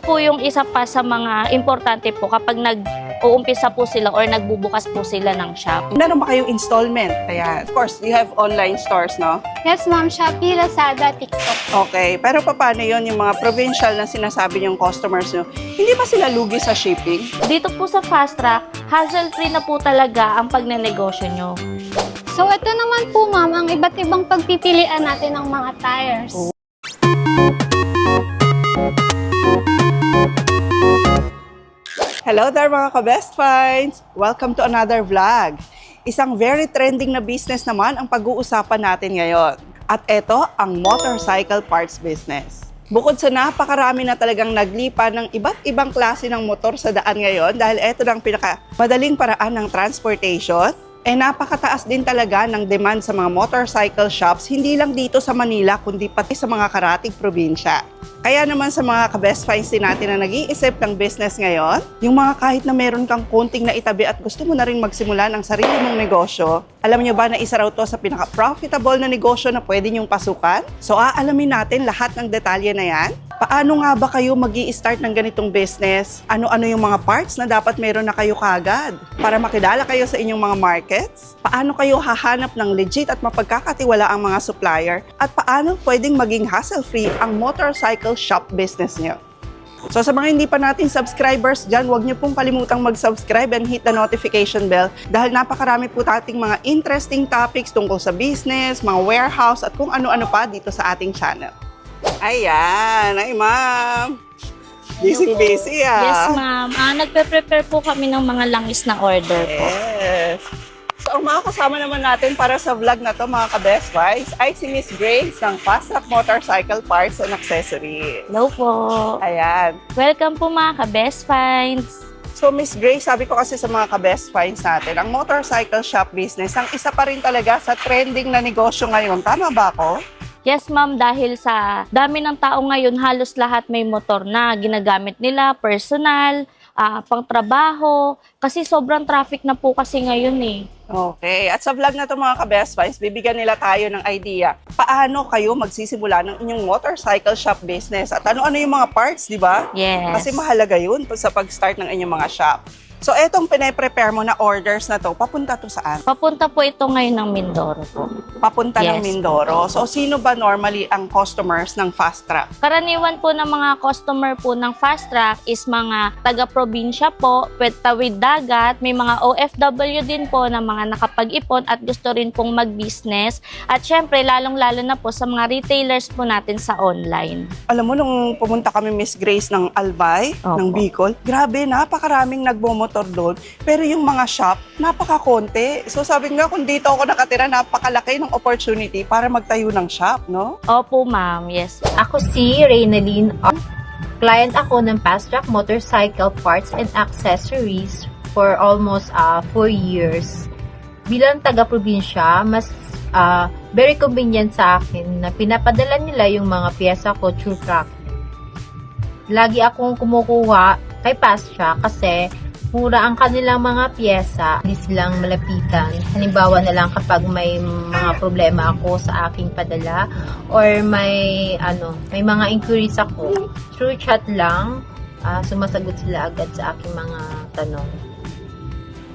po yung isa pa sa mga importante po kapag nag-uumpisa po sila or nagbubukas po sila ng shop. Meron ba kayong installment? Ayan. Of course, you have online stores, no? Yes, ma'am. Shopee, Lazada, TikTok. Okay. Pero paano yun, yung mga provincial na sinasabi yung customers nyo, hindi ba sila lugi sa shipping? Dito po sa Fast Track, hassle-free na po talaga ang pagnenegosyo nyo. So, ito naman po, ma'am, ang iba't ibang pagpipilian natin ng mga tires. Hello there mga ka-Best Finds! Welcome to another vlog. Isang very trending na business naman ang pag-uusapan natin ngayon. At ito ang motorcycle parts business. Bukod sa napakarami na talagang naglipa ng iba't ibang klase ng motor sa daan ngayon dahil ito ang pinakamadaling paraan ng transportation, napakataas din talaga ng demand sa mga motorcycle shops, hindi lang dito sa Manila, kundi pati sa mga karatig probinsya. Kaya naman sa mga ka-Best Finds din natin na nag-iisip ng business ngayon, yung mga kahit na meron kang konting naitabi at gusto mo na rin magsimula ng sarili mong negosyo, alam nyo ba na isa raw to sa pinaka-profitable na negosyo na pwede nyong pasukan? So aalamin natin lahat ng detalye na yan. Paano nga ba kayo mag-i-start ng ganitong business? Ano-ano yung mga parts na dapat meron na kayo kagad? Para makilala kayo sa inyong mga markets? Paano kayo hahanap ng legit at mapagkakatiwala ang mga supplier? At paano pwedeng maging hassle-free ang motorcycle shop business nyo? So sa mga hindi pa natin subscribers dyan, huwag niyo pong kalimutang mag-subscribe and hit the notification bell dahil napakarami po ating mga interesting topics tungkol sa business, mga warehouse at kung ano-ano pa dito sa ating channel. Ayan, ay ma'am. Busy ah. Yes, ma'am. Nagpe-prepare po kami ng mga langis na order po. Yes. So, ang mga kasama naman natin para sa vlog na to, mga ka-Best Finds, ay si Miss Grace ng Fast Track Motorcycle Parts and Accessories. Hello po. Ayan. Welcome po mga ka-Best Finds. So, Miss Grace, sabi ko kasi sa mga ka-Best Finds natin, ang motorcycle shop business, ang isa pa rin talaga sa trending na negosyo ngayon. Tama ba ako? Yes, ma'am, dahil sa dami ng tao ngayon, halos lahat may motor na ginagamit nila, personal, pang trabaho, kasi sobrang traffic na po kasi ngayon eh. Okay. At sa vlog na to mga ka-Best Finds, bibigyan nila tayo ng idea. Paano kayo magsisimula ng inyong motorcycle shop business? At ano-ano yung mga parts, di ba? Yes. Kasi mahalaga yun sa pag-start ng inyong mga shop. So, etong pinaprepare mo na orders na to, papunta to saan? Papunta po ito ngayon ng Mindoro po. Papunta ng Yes. Mindoro. So, sino ba normally ang customers ng Fast Track? Karaniwan po ng mga customer po ng Fast Track is mga taga-probinsya po, tawid dagat, may mga OFW din po na mga nakapag-ipon at gusto rin pong mag-business. At syempre, lalong-lalo na po sa mga retailers po natin sa online. Alam mo, nung pumunta kami, Miss Grace, ng Albay, Opo. ng Bicol, grabe, napakaraming nagbomotor doon. Pero yung mga shop, napakakonti. So sabi nga, kung dito ako nakatira, napakalaki ng opportunity para magtayo ng shop, no? Opo, ma'am. Yes. Ako si Reynalyn. Client ako ng Fast Track Motorcycle Parts and Accessories for almost 4 years. Bilang taga-probinsya, mas very convenient sa akin na pinapadala nila yung mga piyesa ko through truck. Lagi akong kumukuha kay Fast Track kasi mura ang kanilang mga piyesa, hindi silang malapitan. Halimbawa na lang kapag may mga problema ako sa aking padala or may mga inquiries ako, through chat lang, sumasagot sila agad sa aking mga tanong.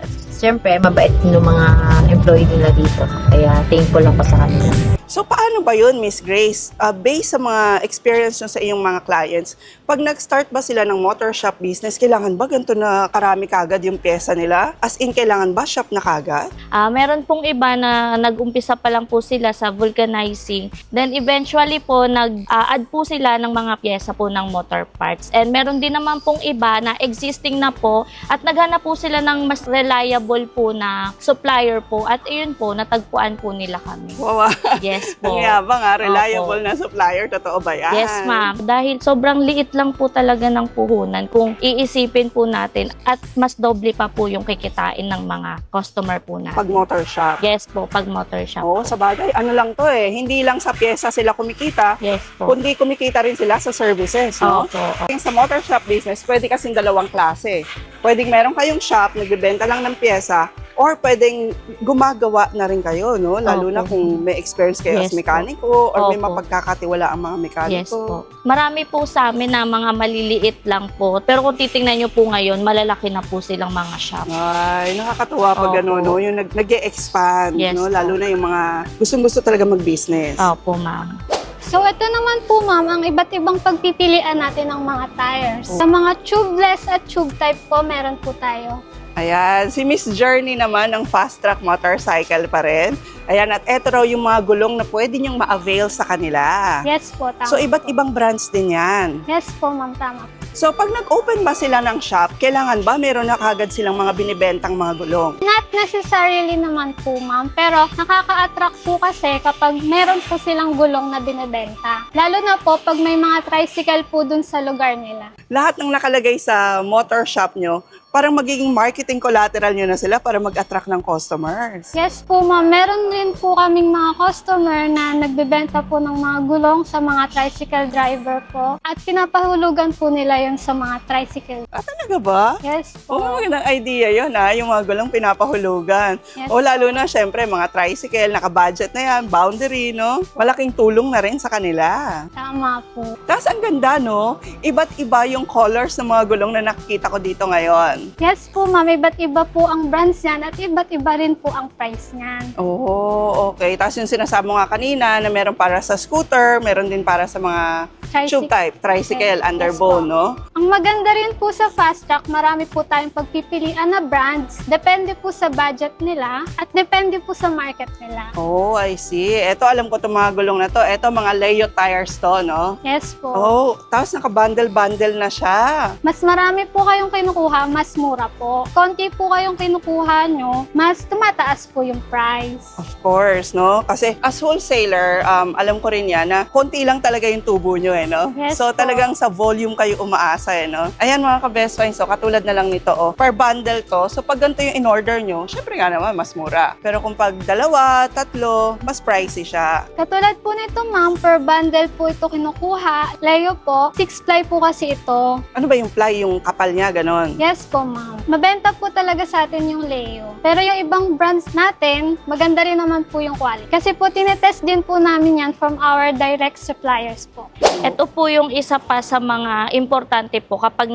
At siyempre, mabait yung mga employee nila dito. Kaya thankful ako sa kanila. So, paano ba yun, Miss Grace? Based sa mga experience nyo sa iyong mga clients, pag nag-start ba sila ng motor shop business, kailangan ba ganito na karami kagad yung pyesa nila? As in, kailangan ba shop na kagad? Meron pong iba na nag-umpisa pa lang po sila sa vulcanizing. Then eventually po, nag-add po sila ng mga pyesa po ng motor parts. And meron din naman pong iba na existing na po at naghanap po sila ng mas reliable po na supplier po. At ayun po, natagpuan po nila kami. Wow, Yes po. ang yabang reliable na supplier. Totoo ba yan? Yes, ma'am. Dahil sobrang liit lang po talaga ng puhunan kung iisipin po natin at mas doble pa po yung kikitain ng mga customer po natin. Pag motor shop. Yes po, pag motor shop. Oo, sa bagay, ano lang to eh. Hindi lang sa pyesa sila kumikita, Yes po. kundi kumikita rin sila sa services, no? Opo. Sa motor shop business, pwede kasing dalawang klase. Pwedeng meron kayong shop, nagbebenta lang ng pyesa, Or pwedeng gumagawa na rin kayo, no? Lalo na Opo. kung may experience kayo as Yes po. mekaniko or may Opo. mapagkakatiwala ang mga mekaniko. Yes po. Marami po sa amin na mga maliliit lang po. Pero kung titingnan nyo po ngayon, malalaki na po silang mga shop. Ay, nakakatuwa pag Opo. gano'n, no? Yung nag-e-expand, Yes no? po. Lalo na yung mga gustong-gusto talaga mag-business. Opo, ma'am. So, ito naman po, ma'am, ang iba't ibang pagpipilian natin ng mga tires. Sa mga tubeless at tube type po, meron po tayo. Ayan, si Miss Journey naman ng Fast Track Motorcycle pa rin. Ayan, at eto raw yung mga gulong na pwede niyong ma-avail sa kanila. Yes po, tama So, iba't po. ibang brands din yan. Yes po, ma'am, tama po. So, pag nag-open ba sila ng shop, kailangan ba meron na kagad silang mga binibentang mga gulong? Not necessarily naman po, ma'am. Pero nakaka-attract po kasi kapag meron po silang gulong na binibenta. Lalo na po pag may mga tricycle po dun sa lugar nila. Lahat ng nakalagay sa motor shop nyo, parang magiging marketing collateral nyo na sila para mag-attract ng customers. Yes po, ma'am. Meron din po kaming mga customer na nagbebenta po ng mga gulong sa mga tricycle driver po. At pinapahulugan po nila yun sa mga tricycle. Ah, talaga ba? Yes Oh, po. magandang idea yun yung mga gulong pinapahulugan. Yes O lalo na, syempre, mga tricycle, naka-budget na yan, boundary, no? Malaking tulong na rin sa kanila. Tama po. Tapos ang ganda, no? Iba't iba yung colors ng mga gulong na nakikita ko dito ngayon. Yes po, ma'am. Iba't iba po ang brands niyan at iba't iba rin po ang price niyan. Oh, okay. Tapos yung sinasabi mo nga kanina na meron para sa scooter, meron din para sa mga tube type, tricycle, Yes underbone, po. no? Ang maganda rin po sa Fast Track, marami po tayong pagpipilian na brands. Depende po sa budget nila at depende po sa market nila. Oh, I see. Ito, alam ko itong mga gulong na to. Ito, mga Leo tires to, no? Yes po. Oh, tapos naka-bundle-bundle na siya. Mas marami po kayong kinukuha, mas mura po. Konti po kayong kinukuha nyo, mas tumataas po yung price. Of course, no? Kasi as wholesaler, alam ko rin yan na konti lang talaga yung tubo nyo, no? Yes So, po. talagang sa volume kayo umaasa, no? Ayan, mga ka-best friends, so katulad na lang nito, per bundle to. So, pag ganito yung in-order nyo, syempre nga naman, mas mura. Pero kung pag dalawa, tatlo, mas pricey siya. Katulad po nito, ma'am, per bundle po ito kinukuha. Leo po, 6-ply po kasi ito. Ano ba yung ply, yung kapal niya, ganon? Yes po, ma'am. Mabenta po talaga sa atin yung Leo. Pero yung ibang brands natin, maganda rin naman po yung quality. Kasi po, tinetest din po namin yan from our direct suppliers po. Ito po yung isa pa sa mga importante po kapag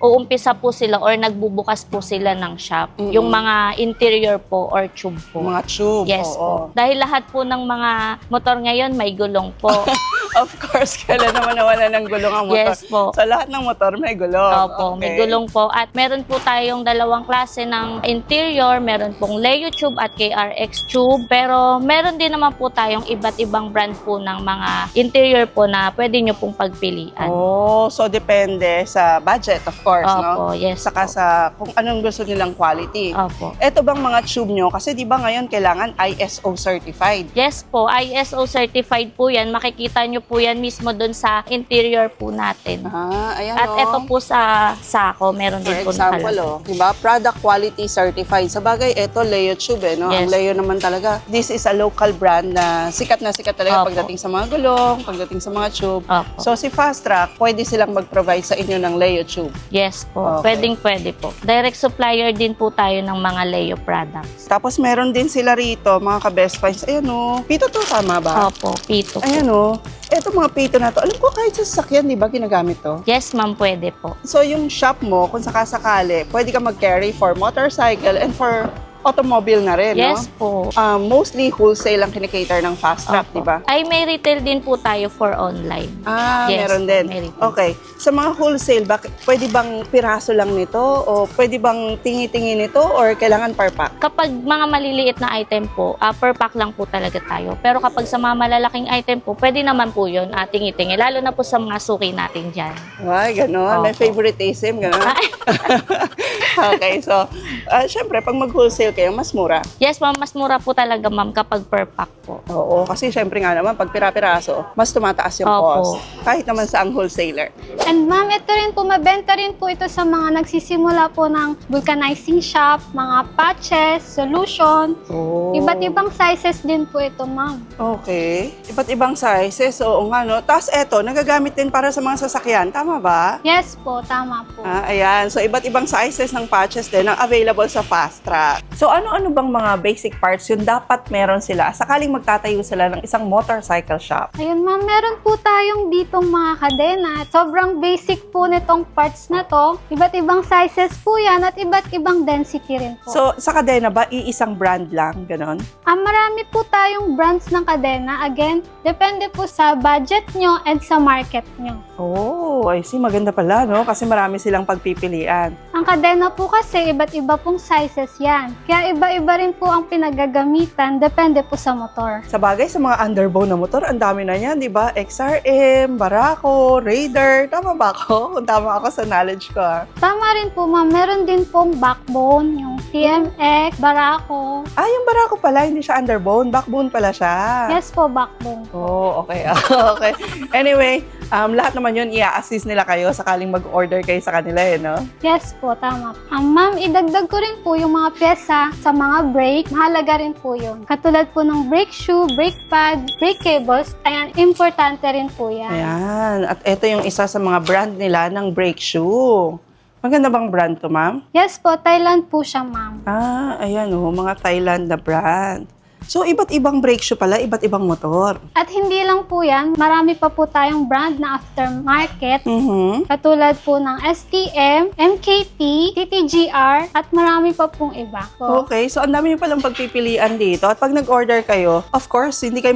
uumpisa po sila or nagbubukas po sila ng shop. Mm-mm. Yung mga interior po or tube po. Mga tube, Yes oo. po. Dahil lahat po ng mga motor ngayon may gulong po. Of course, kailan naman nawala ng gulong ang motor? Yes po. Sa lahat ng motor, may gulong. Opo, may gulong po. At meron po tayong dalawang klase ng interior. Meron pong Leo tube at KRX tube. Pero meron din naman po tayong iba't ibang brand po ng mga interior po na pwede nyo pong pagpilian. Oh, so depende sa budget, of course, no? Opo, yes Saka po. sa kung anong gusto nilang quality. Opo. Ito bang mga tube nyo? Kasi di ba ngayon kailangan ISO certified? Yes po, ISO certified po yan. Makikita nyo po yan mismo doon sa interior po natin. Ah, ayan At oh. ito po sa sako, meron For din po example, nakalagay. diba? Product quality certified. Sa bagay, ito, Leo Tube, no? Ang Yes. Leo naman talaga, this is a local brand na sikat talaga Opo. pagdating sa mga gulong, pagdating sa mga tube. Opo. So, si Fast Track, pwede silang mag-provide sa inyo ng Leo Tube. Yes po, Okay. pwede po. Direct supplier din po tayo ng mga Leo products. Tapos, meron din sila rito, mga ka-best finds. Ayan, oh. Pito to, tama ba? Opo, pito po. Ayan, oh. Eto mga pito na to. Alam ko, kahit sa sasakyan, di ba, ginagamit to? Yes ma'am, pwede po. So, yung shop mo, kung sakasakali, pwede ka mag-carry for motorcycle and for automobile na rin, Yes no? po. Mostly wholesale ang kinikater ng Fast Track, Opo. di ba? Ay, may retail din po tayo for online. Ah, Yes, meron din. may retail. Okay. Sa mga wholesale, pwede bang piraso lang nito? O pwede bang tingi-tingi nito? Or kailangan per pack? Kapag mga maliliit na item po, per pack lang po talaga tayo. Pero kapag sa mga malalaking item po, pwede naman po yun, tingi-tingi. Lalo na po sa mga suki natin dyan. Ay, gano'n. May Opo. favoritism, gano'n. Okay, so, syempre, pag mag-wholesale kayo, mas mura. Yes ma'am, mas mura po talaga ma'am kapag per pack po. Oo, kasi syempre nga naman, pag pira-piraso, mas tumataas yung Opo. cost. Kahit naman sa ang wholesaler. And ma'am, ito rin po, mabenta rin po ito sa mga nagsisimula po ng vulcanizing shop, mga patches, solution. Oh. Iba't ibang sizes din po ito, ma'am. Okay. Iba't ibang sizes, oo nga, no? Tapos eto, nagagamit din para sa mga sasakyan, tama ba? Yes po, tama po. Ayan. So, iba't ibang sizes ng patches din ang available sa Fast Track. So ano-ano bang mga basic parts yung dapat meron sila sakaling magtatayo sila ng isang motorcycle shop? Ayun ma'am, meron po tayong ditong mga kadena. Sobrang basic po nitong parts na to. Iba't ibang sizes po yan at iba't ibang density rin po. So sa kadena ba, iisang brand lang, ganon? Marami po tayong brands ng kadena. Again, depende po sa budget nyo and sa market nyo. Oh, I see. Maganda pala, no? Kasi marami silang pagpipilian. Ang kadena po kasi iba't iba pong sizes yan. Kaya iba-iba rin po ang pinagagamitan, depende po sa motor. Sa bagay, sa mga underbone na motor, ang dami na yan, di ba? XRM, Barako, Raider. Tama ba ako? Kung tama ako sa knowledge ko, ah. Tama rin po ma'am, meron din pong backbone, yung TMX, Barako. Yung Barako pala, hindi siya underbone. Backbone pala siya. Yes po, backbone. Oh, okay. Okay. Anyway, lahat naman yun, i-assist nila kayo sakaling mag-order kayo sa kanila, no? Yes po, tama. Ma'am, idagdag ko rin po yung mga pyesa sa mga brake. Mahalaga rin po yun. Katulad po ng brake shoe, brake pad, brake cables. Ayan, importante rin po yan. Ayan. At ito yung isa sa mga brand nila ng brake shoe. Maganda bang brand to, ma'am? Yes po, Thailand po siya, ma'am. Ayan mga Thailand na brand. So, iba't ibang brake shoe pala, iba't ibang motor. At hindi lang po yan, marami pa po tayong brand na aftermarket. Mhm. Katulad po ng STM, MKT, TTGR, at marami pa pong iba. Po. Okay, so ang dami nyo palang pagpipilian dito. At pag nag-order kayo, of course, hindi kayo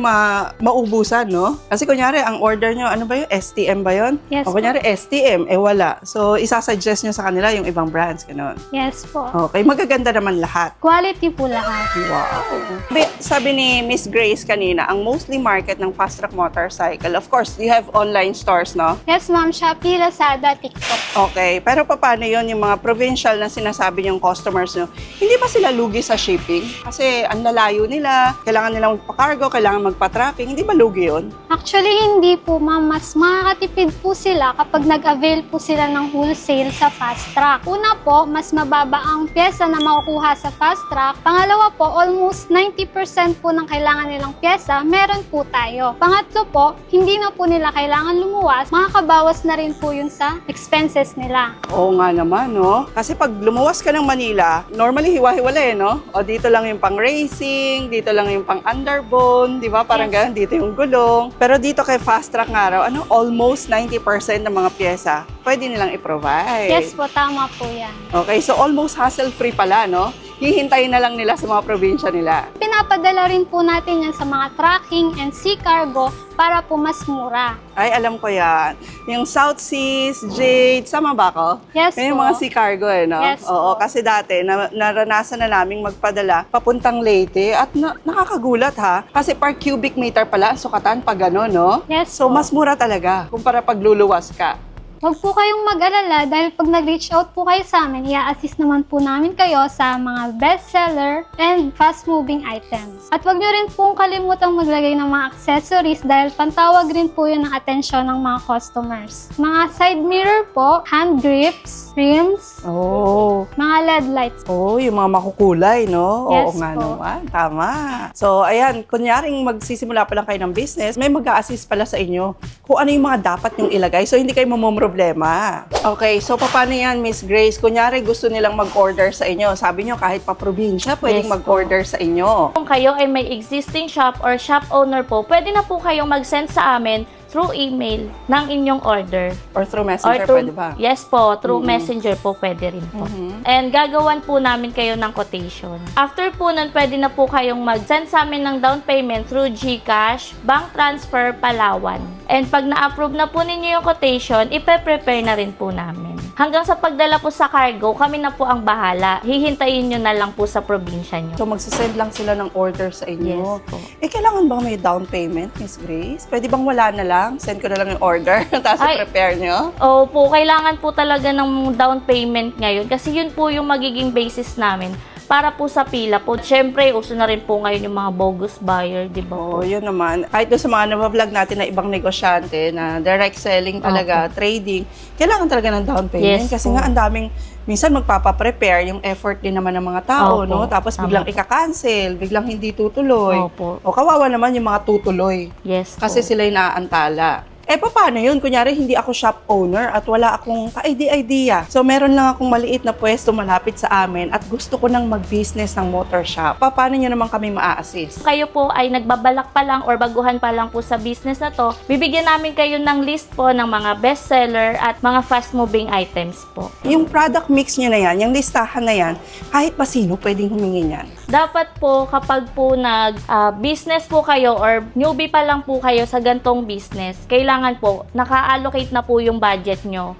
maubusan, no? Kasi kunyari, ang order nyo, ano ba yun? STM ba yun? Yes O kunyari, STM, wala. So, isasuggest nyo sa kanila yung ibang brands, ganun. Yes po. Okay, magaganda naman lahat. Quality po lahat. Wow. Sabi ni Miss Grace kanina, ang mostly market ng Fast Track Motorcycle, of course, you have online stores, no? Yes, ma'am. Shopee, Lazada, TikTok. Okay, pero paano yun, yung mga provincial na sinasabi yung customers nyo, hindi ba sila lugi sa shipping? Kasi ang lalayo nila, kailangan nilang magpa-cargo, kailangan magpa-tracking, hindi ba lugi yun? Actually, hindi po, ma'am. Mas makakatipid po sila kapag nag-avail po sila ng wholesale sa Fast Track. Una po, mas mababa ang pyesa na makukuha sa Fast Track. Pangalawa po, almost 90% po ng kailangan nilang pyesa, meron po tayo. Pangatlo po, hindi na po nila kailangan lumuwas, makakabawas na rin po yun sa expenses nila. Oo nga naman, no? Kasi pag lumuwas ka ng Manila, normally hiwa-hiwala no? O dito lang yung pang racing, dito lang yung pang underbone, di ba? Parang ganun, dito yung gulong. Pero dito kay Fast Track nga raw, almost 90% ng mga pyesa, pwede nilang i-provide. Yes po, tama po yan. Okay, so almost hassle-free pala, no? Hihintayin na lang nila sa mga probinsya nila. Pinapadala rin po natin yan sa mga tracking and sea cargo para po mas mura. Ay, alam ko yan. Yung South Seas, Jade, sama ba ako? Yes Yung po. mga sea cargo, no? Yes Oo, po. kasi dati, naranasan na naming magpadala papuntang Leyte at nakakagulat, ha? Kasi per cubic meter pala ang sukatan pag gano'n, no? Yes So, po. mas mura talaga kumpara pag luluwas ka. Huwag po kayong mag-alala dahil pag nag-reach out po kayo sa amin, i-assist naman po namin kayo sa mga bestseller and fast-moving items. At huwag nyo rin pong kalimutang maglagay ng mga accessories dahil pantawag rin po yun ng atensyon ng mga customers. Mga side mirror po, hand grips, rims, Oh. mga LED lights. Oh, yung mga makukulay, no? Yes Oo nga po. naman, tama. So, ayan, kunyaring magsisimula pa lang kayo ng business, may mag-a-assist pala sa inyo kung ano yung mga dapat yung ilagay. So, hindi kayo problema. Okay, so paano yan, Miss Grace? Kunyari, gusto nilang mag-order sa inyo. Sabi nyo, kahit pa probinsya, pwedeng Yes mag-order sa inyo. Kung kayo ay may existing shop or shop owner po, pwede na po kayong mag-send sa amin through email ng inyong order. Or through messenger, pwede ba? Yes po, through messenger po pwede rin po. And gagawan po namin kayo ng quotation. After po nun, pwede na po kayong mag-send sa amin ng down payment through GCash, bank transfer, Palawan. And pag na-approve na po ninyo yung quotation, ipe-prepare na rin po namin. Hanggang sa pagdala po sa cargo, kami na po ang bahala. Hihintayin nyo na lang po sa probinsya nyo. So, magsisend lang sila ng order sa inyo. Yes po. Kailangan bang may down payment, Miss Grace? Pwede bang wala na lang? Send ko na lang yung order, tapos Ay. prepare nyo? Opo, kailangan po talaga ng down payment ngayon kasi yun po yung magiging basis namin para po sa pila po. Siyempre, uso na rin po ngayon yung mga bogus buyer, di ba Oo, po? yun naman. Kahit doon sa mga nabablog natin na ibang negosyante na direct selling talaga, trading, kailangan talaga ng down payment. Yes Kasi po. nga, ang daming, minsan magpapa-prepare yung effort din naman ng mga tao, Opo, no? Tapos tama biglang po. ika-cancel, biglang hindi tutuloy. Opo. O kawawa naman yung mga tutuloy. Yes po. Kasi sila yung naaantala. Paano yun? Kunyari, hindi ako shop owner at wala akong ka-idea. So, meron lang akong maliit na pwesto malapit sa amin at gusto ko nang mag-business ng motor shop. Paano nyo naman kami maa-assist? Kayo po ay nagbabalak pa lang or baguhan pa lang po sa business na to, bibigyan namin kayo ng list po ng mga bestseller at mga fast-moving items po. Yung product mix nyo na yan, yung listahan na yan, kahit pa sino pwedeng humingi yan. Dapat po kapag po nag-business po kayo or newbie pa lang po kayo sa gantong business, kailangan po naka-allocate na po yung budget nyo.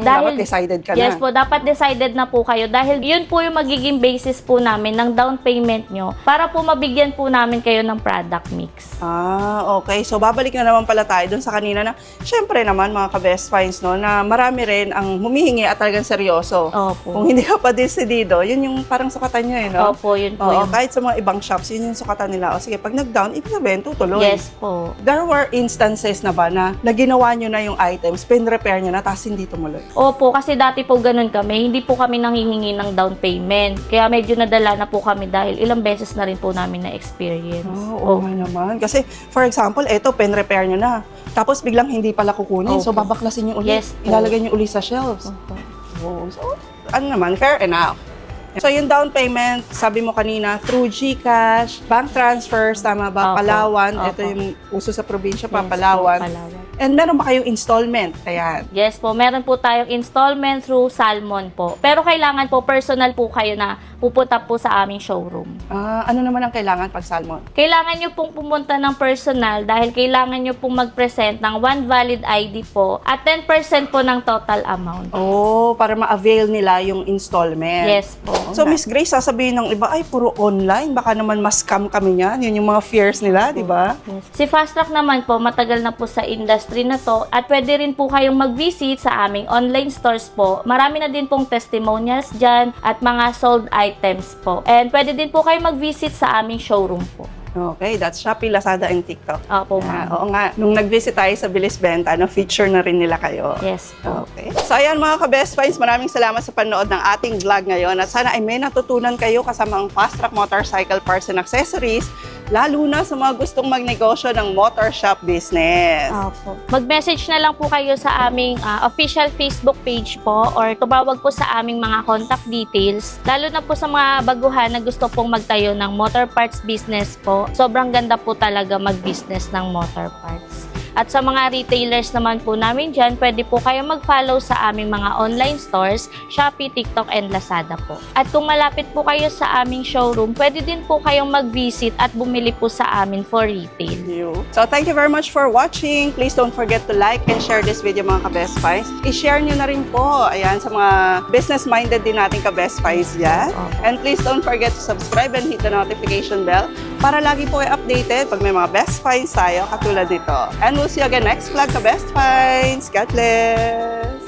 Dapat decided ka Yes na. po, dapat decided na po kayo dahil yun po yung magiging basis po namin ng down payment nyo para po mabigyan po namin kayo ng product mix. Okay. So, babalik na naman pala tayo dun sa kanina na, syempre naman, mga ka-best finds, no, na marami rin ang humihingi at talagang seryoso. Opo. Kung hindi ka pa decidido, yun yung parang sukatan nyo, no? Opo, yun po Oo, yun. kahit sa mga ibang shops, yun yung sukatan nila. O sige, pag nag-down, ibig sabihin, tutuloy. Yes po. There were instances na ba na ginawa nyo na yung items, pin-repair nyo na, tapos hindi tumuloy? Opo, kasi dati po ganun kami, hindi po kami nanghihingi ng down payment. Kaya medyo nadala na po kami dahil ilang beses na rin po namin na-experience. Oo nga naman. Kasi, for example, eto, pen-repair nyo na. Tapos biglang hindi pala kukunin. So, Opo. babaklasin nyo ulit. Yes po. Ilalagay nyo ulit sa shelves. Opo. So, ano naman, fair enough. So, yung down payment, sabi mo kanina, through GCash, bank transfers, tama ba? Opo. Palawan. Opo. Ito yung uso sa probinsya pa, Yes po, Palawan. Palawan. And meron ba kayong installment? Ayan. Yes po, meron po tayong installment through Salmon po. Pero kailangan po personal po kayo na pupunta po sa aming showroom. Ano naman ang kailangan pag salmon? Kailangan nyo pong pumunta ng personal dahil kailangan nyo pong mag-present ng one valid ID po at 10% po ng total amount. Para ma-avail nila yung installment. Yes po. So, Miss Grace, sasabihin ng iba, ay, puro online. Baka naman mas-scam kami niyan. Yun yung mga fears nila, di ba? Yes. Si Fast Track naman po, matagal na po sa industry na to at pwede rin po kayong mag-visit sa aming online stores po. Marami na din pong testimonials dyan at mga sold items po. And pwede din po kayo mag-visit sa aming showroom po. Okay, that's Shopee, Lazada, and TikTok. Opo, ma'am. Oo nga, nung nag-visit tayo sa Bilis Benta, feature na rin nila kayo. Yes po. Okay. So ayan mga ka-best finds, maraming salamat sa panood ng ating vlog ngayon at sana ay may natutunan kayo kasama ang Fast Track Motorcycle Parts and Accessories, lalo na sa mga gustong magnegosyo ng motor shop business. Opo. Mag-message na lang po kayo sa aming official Facebook page po or tumawag po sa aming mga contact details. Lalo na po sa mga baguhan na gusto pong magtayo ng motor parts business po. Sobrang ganda po talaga mag-business ng motor parts. At sa mga retailers naman po namin dyan, pwede po kayo mag-follow sa aming mga online stores, Shopee, TikTok, and Lazada po. At kung malapit po kayo sa aming showroom, pwede din po kayong mag-visit at bumili po sa amin for retail. So thank you very much for watching. Please don't forget to like and share this video mga ka-best finds. I-share nyo na rin po, ayan, sa mga business-minded din nating ka-best finds dyan. Opo. And please don't forget to subscribe and hit the notification bell para lagi po ay updated pag may mga best finds tayo katulad nito. And we'll see you again next vlog ka-best finds. God bless!